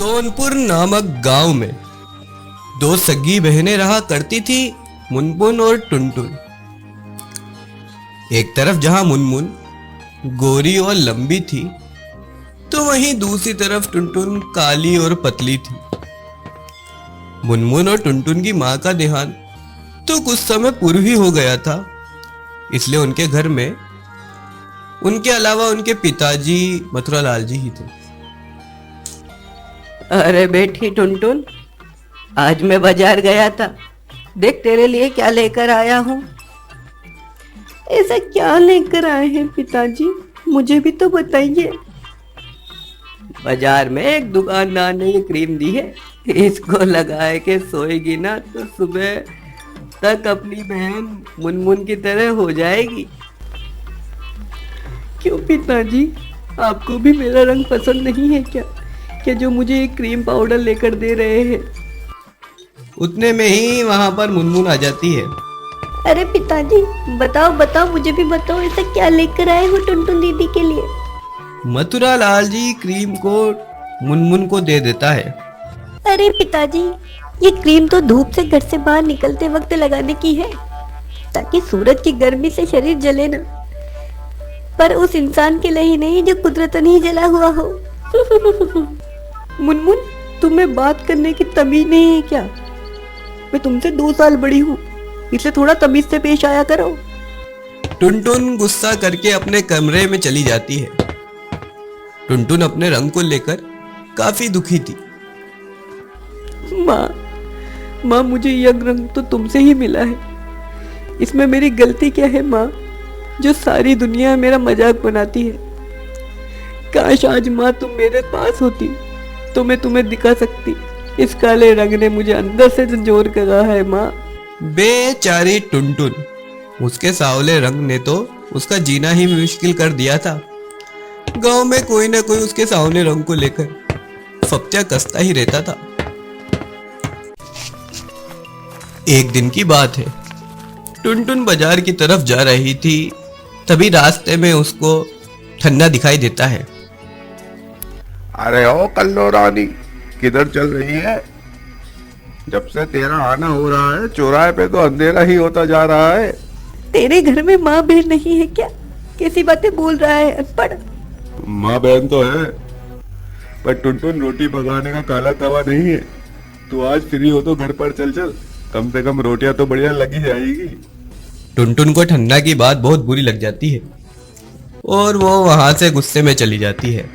सोनपुर नामक गांव में दो सगी बहनें रहा करती थी, मुनमुन और टुनटुन। एक तरफ जहां मुनमुन गोरी और लंबी थी, तो वहीं दूसरी तरफ टुनटुन काली और पतली थी। मुनमुन और टुनटुन की मां का देहांत तो कुछ समय पूर्व ही हो गया था, इसलिए उनके घर में उनके अलावा उनके पिताजी मथुरालाल जी ही थे। अरे बेटी टुनटुन, आज मैं बाजार गया था। देख तेरे लिए क्या लेकर आया हूँ। ऐसा क्या लेकर आए हैं पिताजी, मुझे भी तो बताइए। बाजार में एक दुकानदार ने ये क्रीम दी है, इसको लगाए के सोएगी ना तो सुबह तक अपनी बहन मुनमुन की तरह हो जाएगी। क्यों पिताजी, आपको भी मेरा रंग पसंद नहीं है क्या जो मुझे एक क्रीम पाउडर लेकर दे रहे हैं? उतने में ही वहां पर मुनमुन आ जाती है। अरे पिताजी, बताओ बताओ, मुझे भी बताओ, ऐसा क्या लेकर आए हो टुनटुन दीदी के लिए? मथुरालाल जी क्रीम को मुनमुन को दे देता है। अरे पिताजी, ये क्रीम तो धूप से घर से बाहर निकलते वक्त लगाने की है, ताकि सूरज की गर्मी से शरीर जले ना, पर उस इंसान के लिए ही नहीं जो कुदरतन ही जला हुआ हो। मुनमुन, तुम्हें बात करने की तमीज नहीं है क्या? मैं तुमसे 2 साल बड़ी हूँ, इसलिए थोड़ा तमीज से पेश आया करो। टुनटुन गुस्सा करके अपने कमरे में चली जाती है। टुनटुन अपने रंग को लेकर काफी दुखी थी। माँ, मुझे यह रंग तो तुमसे ही मिला है, इसमें मेरी गलती क्या है माँ, जो सारी दुनिया मेरा मजाक बनाती है? काश आज माँ तुम मेरे पास होती तो मैं तुम्हें दिखा सकती। इस काले रंग ने मुझे अंदर से झंझोर कर रहा है माँ। बेचारी टुनटुन, उसके सांवले रंग ने तो उसका जीना ही मुश्किल कर दिया था। गांव में कोई ना कोई उसके सांवले रंग को लेकर फप्तियां कसता ही रहता था। एक दिन की बात है, टुनटुन बाजार की तरफ जा रही थी, तभी रास्ते में उसको ठन्ना दिखाई देता है। अरे ओ कल्लो रानी, किधर चल रही है? जब से तेरा आना हो रहा है चौराहे पे तो अंधेरा ही होता जा रहा है। तेरे घर में माँ बहन नहीं है क्या? कैसी बातें बोल रहा है अनपढ़? माँ बहन तो है, पर टुनटुन रोटी पकाने का काला तवा नहीं है। तू आज फ्री हो तो घर पर चल, कम से कम रोटियां तो बढ़िया लगी जाएगी। टुनटुन को ठन्ना की बात बहुत बुरी लग जाती है और वो वहां से गुस्से में चली जाती है।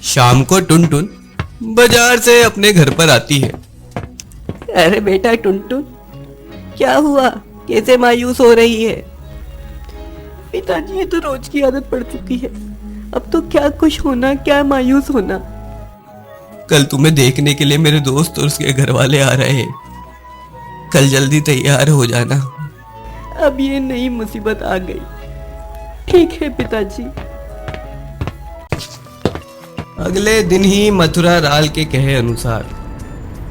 शाम को टुनटुन बाजार से अपने घर पर आती है। अरे बेटा टुनटुन, क्या हुआ? कैसे मायूस हो रही है? पिताजी, ये तो रोज की आदत पड़ चुकी है, अब तो क्या खुश होना क्या मायूस होना। कल तुम्हें देखने के लिए मेरे दोस्त और उसके घर वाले आ रहे हैं, कल जल्दी तैयार हो जाना। अब ये नई मुसीबत आ गई। ठीक है पिताजी। अगले दिन ही मथुरालाल के कहे अनुसार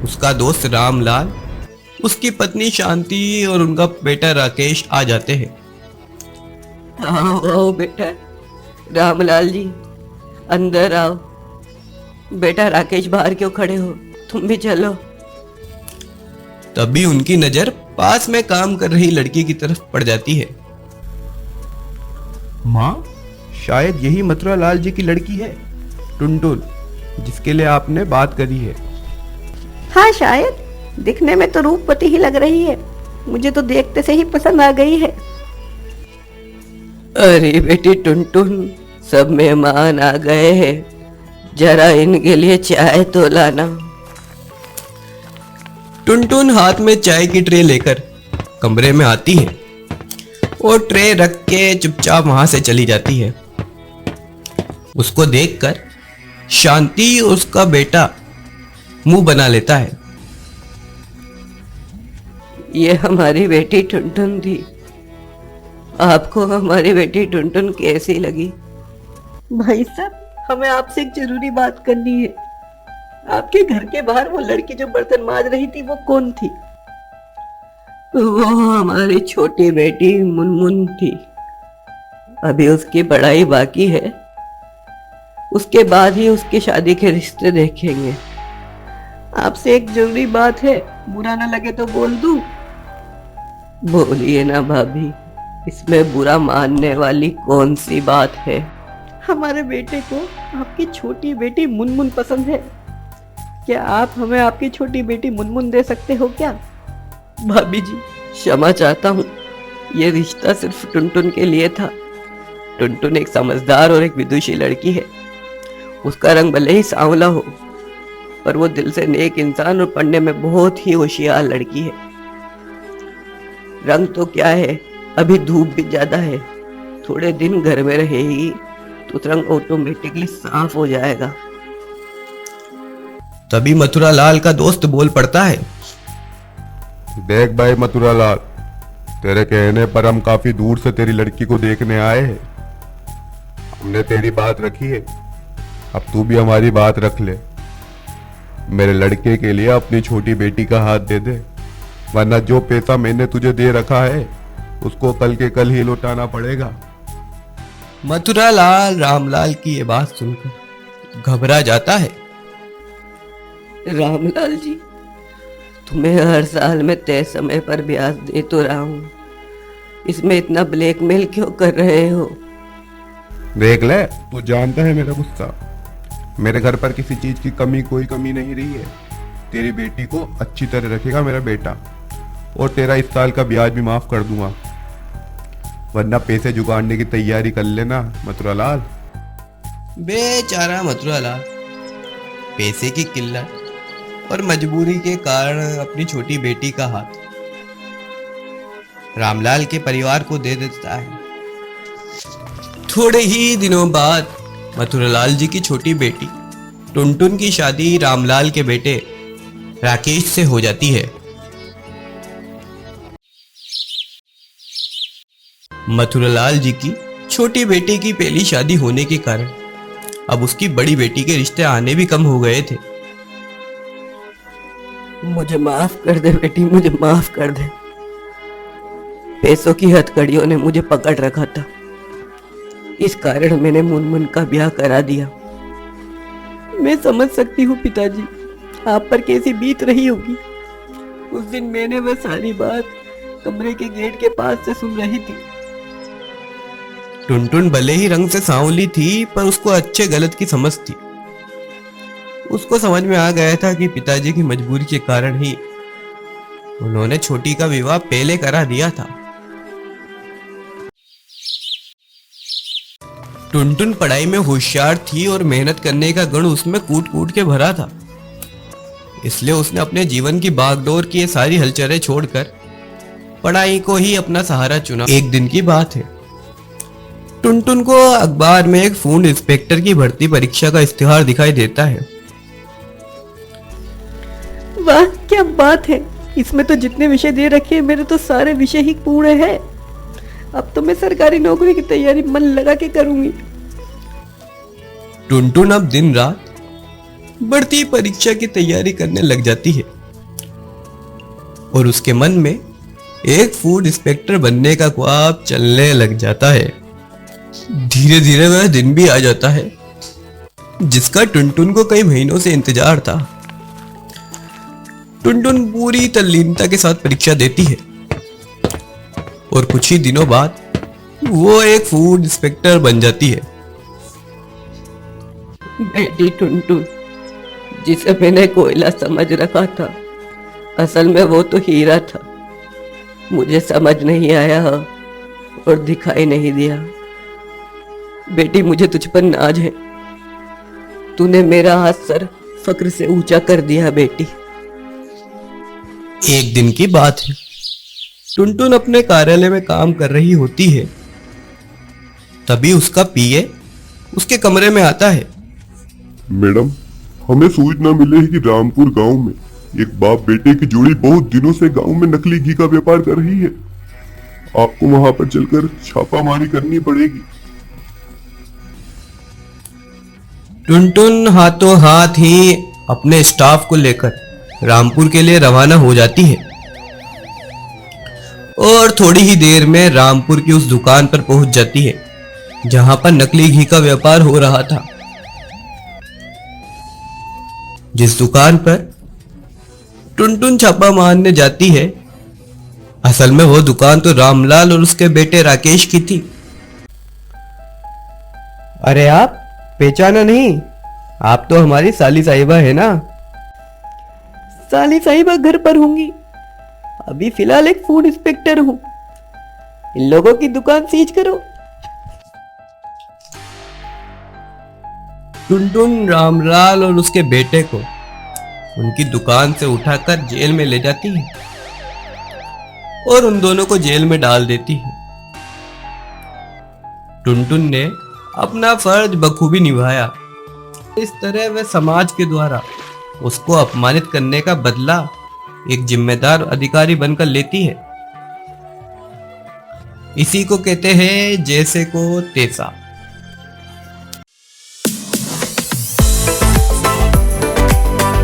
उसका दोस्त रामलाल, उसकी पत्नी शांति और उनका बेटा राकेश आ जाते हैं। आओ बेटा, रामलाल जी अंदर आओ। बेटा राकेश, बाहर क्यों खड़े हो? तुम भी चलो। तभी उनकी नजर पास में काम कर रही लड़की की तरफ पड़ जाती है। माँ, शायद यही मथुरालाल जी की लड़की है, टुनटुन, जिसके लिए आपने बात करी है। हाँ शायद, दिखने में तो रूपवती ही लग रही है, मुझे तो देखते से ही पसंद आ गई है। अरे बेटी टुनटुन, सब मेहमान आ गए हैं, जरा इनके लिए चाय तो लाना। टुनटुन हाथ में चाय की ट्रे लेकर कमरे में आती है और ट्रे रख के चुपचाप वहां से चली जाती है। उसको देखकर शांति और उसका बेटा मुंह बना लेता है। ये हमारी बेटी टुनटुन थी। आपको हमारी बेटी टुनटुन कैसी लगी? भाई साहब, हमें आपसे एक जरूरी बात करनी है। आपके घर के बाहर वो लड़की जो बर्तन मांज रही थी, वो कौन थी? वो हमारी छोटी बेटी मुनमुन थी। अभी उसकी पढ़ाई बाकी है, उसके बाद ही उसकी शादी के रिश्ते देखेंगे। आपसे एक जरूरी बात है, बुरा ना लगे तो बोल दूं? बोलिए ना भाभी, इसमें बुरा मानने वाली कौन सी बात है? हमारे बेटे को आपकी छोटी बेटी मुनमुन पसंद है। क्या आप हमें आपकी छोटी बेटी मुनमुन दे सकते हो क्या? भाभी जी, क्षमा चाहता हूँ, ये रिश्ता सिर्फ टुनटुन के लिए था। टुनटुन एक समझदार और एक विदुषी लड़की है। उसका रंग भले ही सांवला हो, पर वो दिल से नेक इंसान और पढ़ने में बहुत ही होशियार लड़की है। रंग तो क्या है, अभी धूप भी ज्यादा है, थोड़े दिन घर में रहेगी तो रंग ऑटोमेटिकली साफ हो जाएगा। तभी मथुरा लाल का दोस्त बोल पड़ता है। देख भाई मथुरा लाल, तेरे कहने पर हम काफी दूर से तेरी लड़की को देखने आए हैं। हमने तेरी बात रखी है, अब तू भी हमारी बात रख ले। मेरे लड़के के लिए अपनी छोटी बेटी का हाथ दे दे, वरना जो पैसा मैंने तुझे दे रखा है उसको कल के कल ही लौटाना पड़ेगा। मथुरा लाल रामलाल की ये बात सुनकर घबरा जाता है। रामलाल जी, तुम्हें हर साल में तय समय पर ब्याज दे तो रहा हूँ, इसमें इतना ब्लैकमेल क्यों कर रहे हो? देख ले, तू जानता है मेरा गुस्सा। मेरे घर पर किसी चीज की कोई कमी नहीं रही है। तेरी बेटी को अच्छी तरह रखेगा मेरा बेटा, और तेरा इस साल का ब्याज भी माफ कर दूंगा, वरना पैसे जुगाड़ने की तैयारी कर लेना मथुरा लाल। बेचारा मथुरा लाल पैसे की किल्लत और मजबूरी के कारण अपनी छोटी बेटी का हाथ रामलाल के परिवार को दे देता है। थोड़े ही दिनों बाद मथुरालाल जी की छोटी बेटी टुनटुन की शादी रामलाल के बेटे राकेश से हो जाती है। मथुरालाल जी की छोटी बेटी की पहली शादी होने के कारण अब उसकी बड़ी बेटी के रिश्ते आने भी कम हो गए थे। मुझे माफ कर दे बेटी, मुझे माफ कर दे। पैसों की हथकड़ियों ने मुझे पकड़ रखा था, इस कारण मैंने मुनमुन का ब्याह करा दिया। मैं समझ सकती हूँ पिताजी, आप पर कैसी बीत रही होगी। उस दिन मैंने वह सारी बात कमरे के गेट के पास से सुन रही थी। टुनटुन भले ही रंग से सांवली थी, पर उसको अच्छे गलत की समझ थी। उसको समझ में आ गया था कि पिताजी की मजबूरी के कारण ही उन्होंने छोटी का विवाह पहले करा दिया था। टुनटुन पढ़ाई में होशियार थी और मेहनत करने का गुण उसमें कूट कूट के भरा था, इसलिए उसने अपने जीवन की बागडोर की ये सारी हलचलें छोड़कर पढ़ाई को ही अपना सहारा चुना। एक दिन की बात है, टुनटुन को अखबार में एक फूड इंस्पेक्टर की भर्ती परीक्षा का इश्तिहार दिखाई देता है। वाह क्या बात है, इसमें तो जितने विषय दे रखे हैं मेरे तो सारे विषय ही पूर्ण है। अब तो मैं सरकारी नौकरी की तैयारी मन लगा के करूंगी। टुनटुन अब दिन रात बढ़ती परीक्षा की तैयारी करने लग जाती है और उसके मन में एक फूड इंस्पेक्टर बनने का ख्वाब चलने लग जाता है। धीरे धीरे वह दिन भी आ जाता है जिसका टुनटुन को कई महीनों से इंतजार था। टुनटुन पूरी तल्लीनता के साथ परीक्षा देती है और कुछ ही दिनों बाद वो एक फूड इंस्पेक्टर बन जाती है। बेटी टुनटुन, जिसे मैंने कोयला समझ रखा था, असल में वो तो हीरा था। मुझे समझ नहीं आया और दिखाई नहीं दिया। बेटी, मुझे तुझ पर नाज है। तूने मेरा हाथ सर फक्र से ऊंचा कर दिया बेटी। एक दिन की बात है, टुनटुन अपने कार्यालय में काम कर रही होती है। तभी उसका पीए उसके कमरे में आता है। मैडम, हमें सूचना मिली है कि रामपुर गांव में एक बाप बेटे की जोड़ी बहुत दिनों से गांव में नकली घी का व्यापार कर रही है। आपको वहां पर चलकर छापामारी करनी पड़ेगी। टुनटुन हाथों हाथ ही अपने स्टाफ को लेकर रामपुर के लिए रवाना हो जाती है और थोड़ी ही देर में रामपुर की उस दुकान पर पहुंच जाती है जहां पर नकली घी का व्यापार हो रहा था। जिस दुकान पर टुनटुन छापा मारने जाती है, असल में वो दुकान तो रामलाल और उसके बेटे राकेश की थी। अरे आप पहचाना नहीं? आप तो हमारी साली साहिबा है ना? साली साहिबा घर पर होंगी, अभी फिलहाल एक फूड इंस्पेक्टर हूँ। इन लोगों की दुकान सीज करो। टुनटुन रामलाल और उसके बेटे को उनकी दुकान से उठाकर जेल में ले जाती है और उन दोनों को जेल में डाल देती है। टुनटुन ने अपना फर्ज बखूबी निभाया। इस तरह वह समाज के द्वारा उसको अपमानित करने का बदला एक जिम्मेदार अधिकारी बनकर लेती है। इसी को कहते हैं जैसे को तैसा।